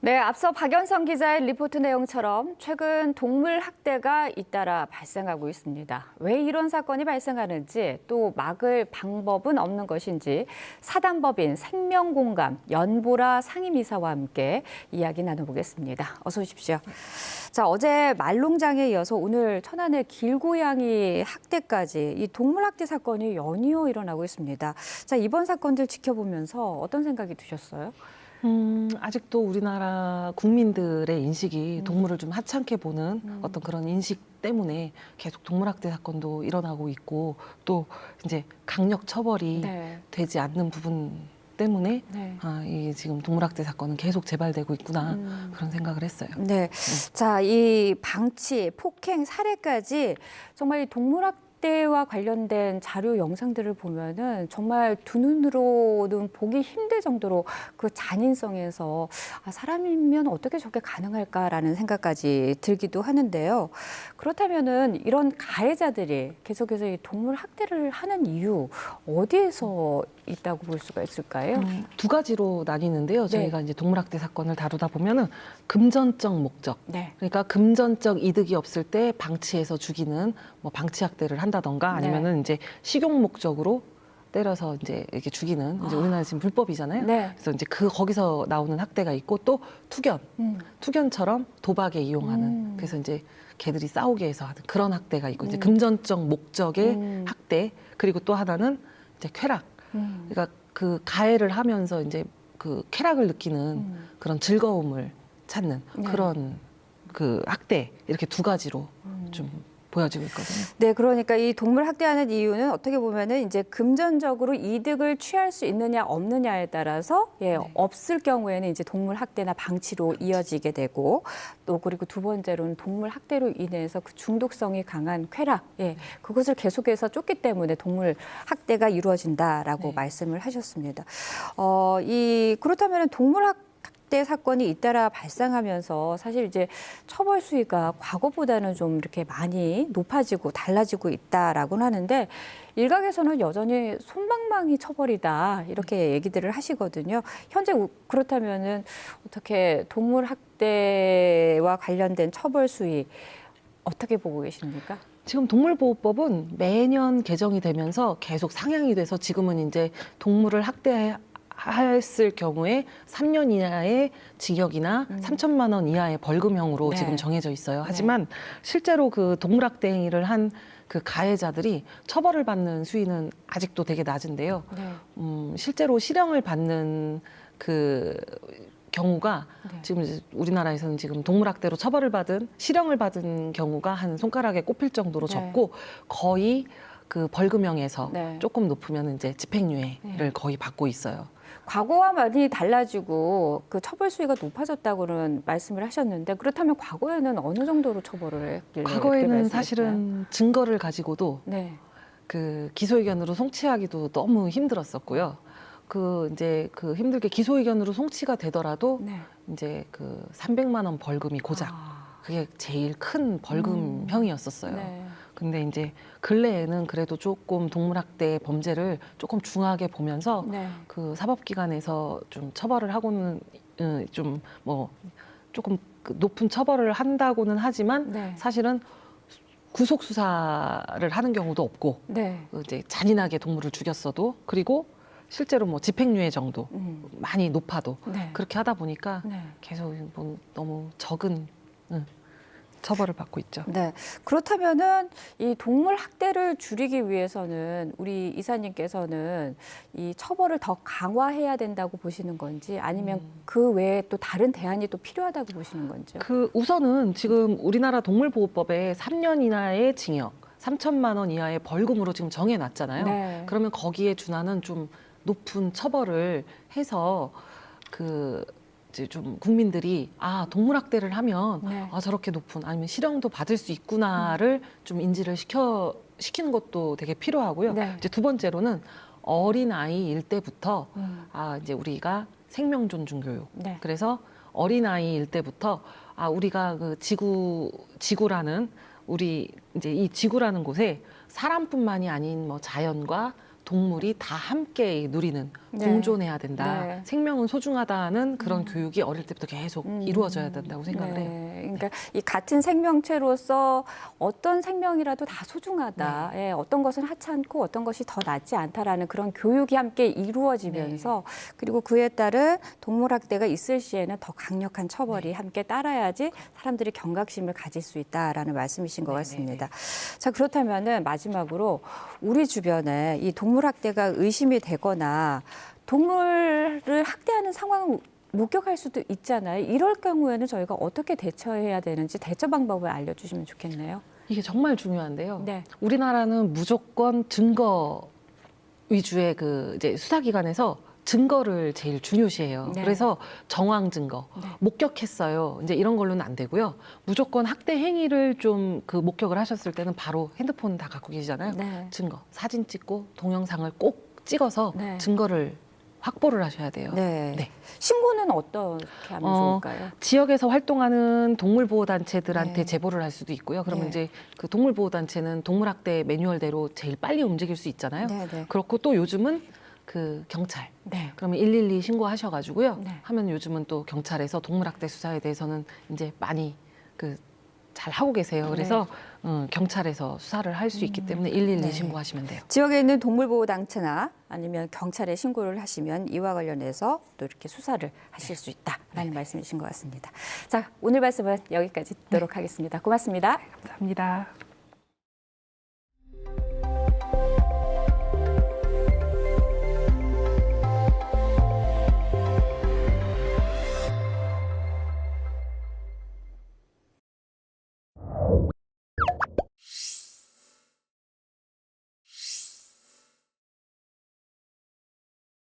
네, 앞서 박연성 기자의 리포트 내용처럼 최근 동물 학대가 잇따라 발생하고 있습니다. 왜 이런 사건이 발생하는지 또 막을 방법은 없는 것인지 사단법인 생명공감 연보라 상임이사와 함께 이야기 나눠보겠습니다. 어서 오십시오. 자, 어제 말농장에 이어서 오늘 천안의 길고양이 학대까지 이 동물 학대 사건이 연이어 일어나고 있습니다. 자, 이번 사건들 지켜보면서 어떤 생각이 드셨어요? 아직도 우리나라 국민들의 인식이 동물을 좀 하찮게 보는 어떤 그런 인식 때문에 계속 동물학대 사건도 일어나고 있고 또 이제 강력 처벌이 되지 않는 부분 때문에 이 지금 동물학대 사건은 계속 재발되고 있구나 그런 생각을 했어요. 네, 자, 이 방치, 폭행, 살해까지 정말 이 동물학대와 관련된 자료 영상들을 보면은 정말 두 눈으로는 보기 힘들 정도로 그 잔인성에서 사람이면 어떻게 저게 가능할까라는 생각까지 들기도 하는데요. 그렇다면은 이런 가해자들이 계속해서 이 동물 학대를 하는 이유 어디에서 있다고 볼 수가 있을까요? 두 가지로 나뉘는데요. 저희가 이제 동물학대 사건을 다루다 보면은 금전적 목적, 그러니까 금전적 이득이 없을 때 방치해서 죽이는 뭐 방치학대를 한다던가 아니면은 이제 식용 목적으로 때려서 이제 이렇게 죽이는 이제 우리나라 지금 불법이잖아요. 그래서 이제 거기서 나오는 학대가 있고 또 투견처럼 도박에 이용하는 그래서 이제 개들이 싸우게 해서 하는 그런 학대가 있고 이제 금전적 목적의 학대 그리고 또 하나는 이제 쾌락. 그러니까 그 가해를 하면서 이제 그 쾌락을 느끼는 그런 즐거움을 찾는 그런 그 학대 이렇게 두 가지로 좀 보여지고 있거든요. 네, 그러니까 이 동물 학대하는 이유는 어떻게 보면은 이제 금전적으로 이득을 취할 수 있느냐 없느냐에 따라서 없을 경우에는 이제 동물 학대나 방치로 이어지게 되고 또 그리고 두 번째로는 동물 학대로 인해서 그 중독성이 강한 쾌락, 그것을 계속해서 쫓기 때문에 동물 학대가 이루어진다라고 말씀을 하셨습니다. 그렇다면은 동물 학대 사건이 잇따라 발생하면서 사실 이제 처벌 수위가 과거보다는 좀 이렇게 많이 높아지고 달라지고 있다라고는 하는데 일각에서는 여전히 솜방망이 처벌이다 이렇게 얘기들을 하시거든요. 현재 그렇다면은 어떻게 동물 학대와 관련된 처벌 수위 어떻게 보고 계십니까? 지금 동물보호법은 매년 개정이 되면서 계속 상향이 돼서 지금은 이제 동물을 학대했을 경우에 3년 이하의 징역이나 3천만 원 이하의 벌금형으로 지금 정해져 있어요. 하지만 실제로 그 동물학대 행위를 한 그 가해자들이 처벌을 받는 수위는 아직도 되게 낮은데요. 실제로 실형을 받는 그 경우가 지금 이제 우리나라에서는 지금 동물학대로 처벌을 받은 실형을 받은 경우가 한 손가락에 꼽힐 정도로 적고 거의 그 벌금형에서 조금 높으면 이제 집행유예를 거의 받고 있어요. 과거와 많이 달라지고 그 처벌 수위가 높아졌다고는 말씀을 하셨는데 그렇다면 과거에는 어느 정도로 처벌을 했길래? 과거에는 사실은 증거를 가지고도 그 기소의견으로 송치하기도 너무 힘들었었고요. 이제 그 힘들게 기소의견으로 송치가 되더라도 이제 그 300만 원 벌금이 고작 그게 제일 큰 벌금형이었었어요. 근데 이제 근래에는 그래도 조금 동물학대 범죄를 조금 중하게 보면서 그 사법기관에서 좀 처벌을 하고는 좀 뭐 조금 높은 처벌을 한다고는 하지만 사실은 구속 수사를 하는 경우도 없고 이제 잔인하게 동물을 죽였어도 그리고 실제로 뭐 집행유예 정도 많이 높아도 그렇게 하다 보니까 계속 뭐 너무 적은 처벌을 받고 있죠. 네. 그렇다면은 이 동물 학대를 줄이기 위해서는 우리 이사님께서는 이 처벌을 더 강화해야 된다고 보시는 건지 아니면 그 외에 또 다른 대안이 또 필요하다고 보시는 건지요? 우선은 지금 우리나라 동물보호법에 3년 이하의 징역, 3천만 원 이하의 벌금으로 지금 정해놨잖아요. 그러면 거기에 준하는 좀 높은 처벌을 해서 이제 좀 국민들이 동물학대를 하면 저렇게 높은 아니면 실형도 받을 수 있구나를 좀 인지를 시키는 것도 되게 필요하고요. 이제 두 번째로는 어린 아이일 때부터 이제 우리가 생명 존중 교육. 그래서 어린 아이일 때부터 우리가 그 지구라는 우리 이제 이 지구라는 곳에 사람뿐만이 아닌 뭐 자연과 동물이 다 함께 누리는 네. 공존해야 된다. 네. 생명은 소중하다는 그런 교육이 어릴 때부터 계속 이루어져야 된다고 생각을 해요. 그러니까 이 같은 생명체로서 어떤 생명이라도 다 소중하다. 예, 어떤 것은 하찮고 어떤 것이 더 낫지 않다라는 그런 교육이 함께 이루어지면서 그리고 그에 따른 동물학대가 있을 시에는 더 강력한 처벌이 함께 따라야지 사람들이 경각심을 가질 수 있다라는 말씀이신 것 같습니다. 자, 그렇다면은 마지막으로 우리 주변에 이 동물학대가 의심이 되거나 동물을 학대하는 상황을 목격할 수도 있잖아요. 이럴 경우에는 저희가 어떻게 대처해야 되는지 대처 방법을 알려주시면 좋겠네요. 이게 정말 중요한데요. 네. 우리나라는 무조건 증거 위주의 그 이제 수사기관에서 증거를 제일 중요시해요. 네. 그래서 정황 증거, 목격했어요. 이제 이런 걸로는 안 되고요. 무조건 학대 행위를 좀 그 목격을 하셨을 때는 바로 핸드폰 다 갖고 계시잖아요. 네. 증거, 사진 찍고 동영상을 꼭 찍어서 네. 증거를 확보를 하셔야 돼요. 네. 네. 신고는 어떻게 하면 좋을까요? 지역에서 활동하는 동물보호단체들한테 네. 제보를 할 수도 있고요. 그러면 네. 이제 그 동물보호단체는 동물학대 매뉴얼대로 제일 빨리 움직일 수 있잖아요. 네, 네. 그렇고 또 요즘은 그 경찰. 네. 그러면 112 신고하셔가지고요. 네. 하면 요즘은 또 경찰에서 동물학대 수사에 대해서는 이제 많이 그 잘 하고 계세요. 그래서 경찰에서 수사를 할 수 있기 때문에 112 네. 신고하시면 돼요. 지역에 있는 동물보호단체나 아니면 경찰에 신고를 하시면 이와 관련해서 또 이렇게 수사를 하실 수 있다라는 말씀이신 것 같습니다. 자, 오늘 말씀은 여기까지 듣도록 하겠습니다. 고맙습니다. 감사합니다.